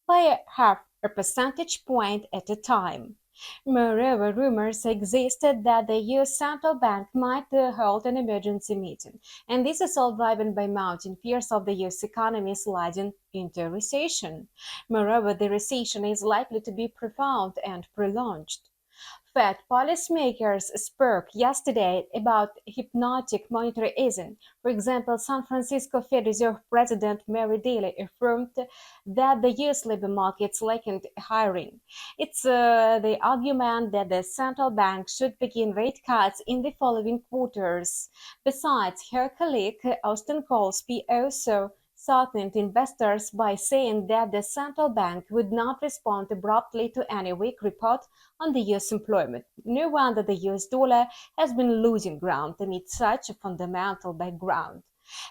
by half a percentage point at a time. Moreover, rumors existed that the US central bank might hold an emergency meeting, and this is all driven by mounting fears of the US economy sliding into recession. Moreover, the recession is likely to be profound and prolonged. Fed policymakers spoke yesterday about hypnotic monetary easing. For example, San Francisco Fed Reserve President Mary Daly affirmed that the U.S. labor market slackened hiring. It's the argument that the central bank should begin rate cuts in the following quarters. Besides, her colleague Austan Goolsbee also softened investors by saying that the central bank would not respond abruptly to any weak report on the US employment. No wonder the US dollar has been losing ground amid such a fundamental background.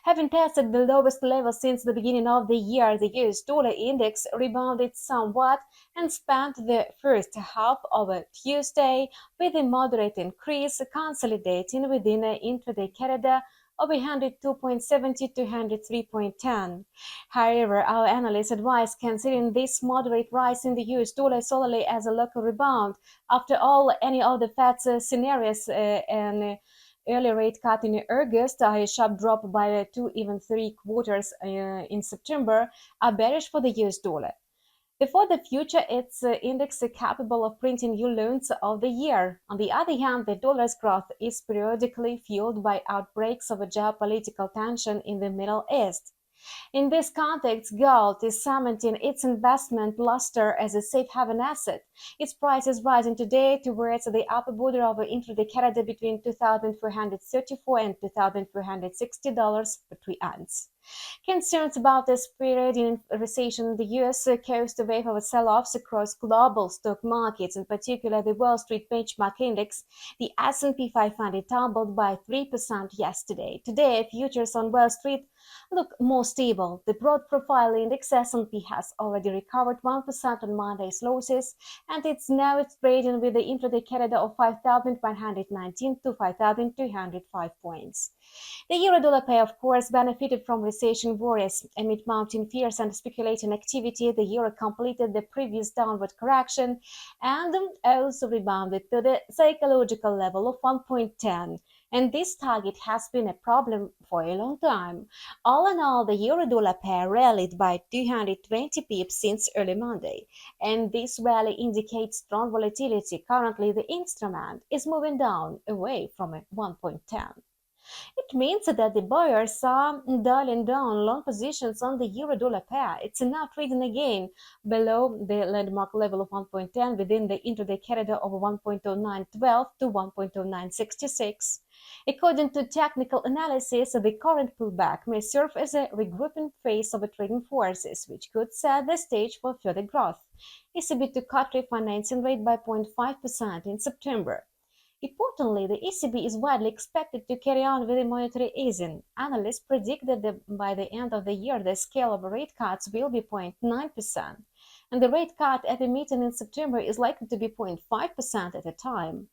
Having tested the lowest level since the beginning of the year, the US dollar index rebounded somewhat and spent the first half of a Tuesday with a moderate increase, consolidating within an intraday corridor of 102.70 to 103.10. However, our analysts advise considering this moderate rise in the US dollar solely as a local rebound. After all, any of the Fed's scenarios and early rate cut in August, a sharp drop by 2 even 3 quarters in September, are bearish for the US dollar. For the future, its index is capable of printing new loans of the year. On the other hand, the dollar's growth is periodically fueled by outbreaks of a geopolitical tension in the Middle East. In this context, gold is cementing its investment luster as a safe haven asset. Its price is rising today towards the upper border of an intraday corridor between $2,434 and $2,460 per 3 ounce. Concerns about the spreading recession in the US caused a wave of sell-offs across global stock markets, in particular the Wall Street benchmark index. The S&P 500 tumbled by 3% yesterday. Today, futures on Wall Street look more stable. The broad profile index S&P has already recovered 1% on Monday's losses, and it's now trading with the intraday corridor of 5,119 to 5,205 points. The euro-dollar pair, of course, benefited from recession worries. Amid mounting fears and speculating activity, the euro completed the previous downward correction and also rebounded to the psychological level of 1.10. And this target has been a problem for a long time. All in all, the euro-dollar pair rallied by 220 pips since early Monday, and this rally indicates strong volatility. Currently, the instrument is moving down away from a 1.10. It means that the buyers are dialing down long positions on the euro-dollar pair. It's now trading again below the landmark level of 1.10 within the intraday corridor of 1.0912 to 1.0966. According to technical analysis, the current pullback may serve as a regrouping phase of trading forces, which could set the stage for further growth. ECB to cut refinancing rate by 0.5% in September. Importantly, the ECB is widely expected to carry on with the monetary easing. Analysts predict that by the end of the year, the scale of rate cuts will be 0.9%, and the rate cut at the meeting in September is likely to be 0.5% at a time.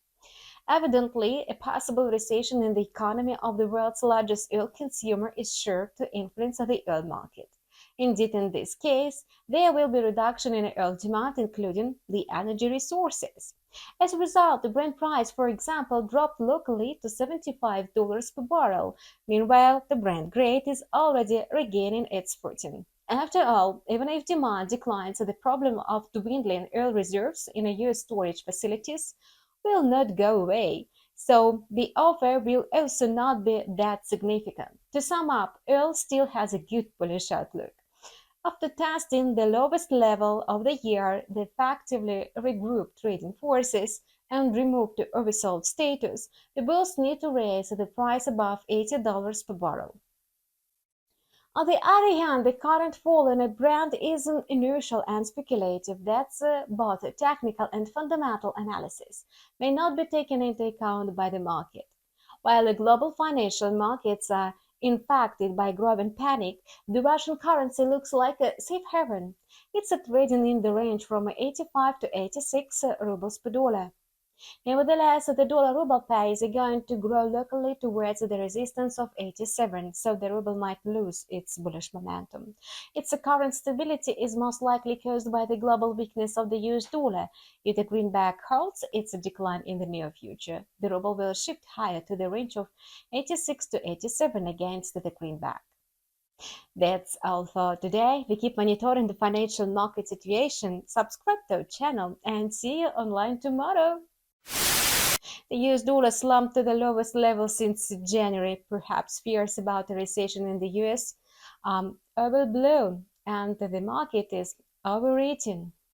Evidently, a possible recession in the economy of the world's largest oil consumer is sure to influence the oil market. Indeed, in this case, there will be a reduction in oil demand, including the energy resources. As a result, the Brent price, for example, dropped locally to $75 per barrel. Meanwhile, the Brent grade is already regaining its footing. After all, even if demand declines, the problem of dwindling oil reserves in US storage facilities will not go away. So the offer will also not be that significant. To sum up, oil still has a good bullish outlook. After testing the lowest level of the year, they effectively regrouped trading forces and removed the oversold status. The bulls need to raise the price above $80 per barrel. On the other hand, the current fall in a Brent is inertial and speculative. That's both technical and fundamental analysis may not be taken into account by the market. While the global financial markets are impacted by growing panic, the Russian currency looks like a safe haven. It's trading in the range from 85 to 86 rubles per dollar. Nevertheless, the dollar-ruble pair is going to grow locally towards the resistance of 87, so the ruble might lose its bullish momentum. Its current stability is most likely caused by the global weakness of the US dollar. If the greenback holds its decline in the near future, the ruble will shift higher to the range of 86 to 87 against the greenback. That's all for today. We keep monitoring the financial market situation. Subscribe to our channel and see you online tomorrow. The US dollar slumped to the lowest level since January. Perhaps fears about a recession in the US overblown, and the market is overeating.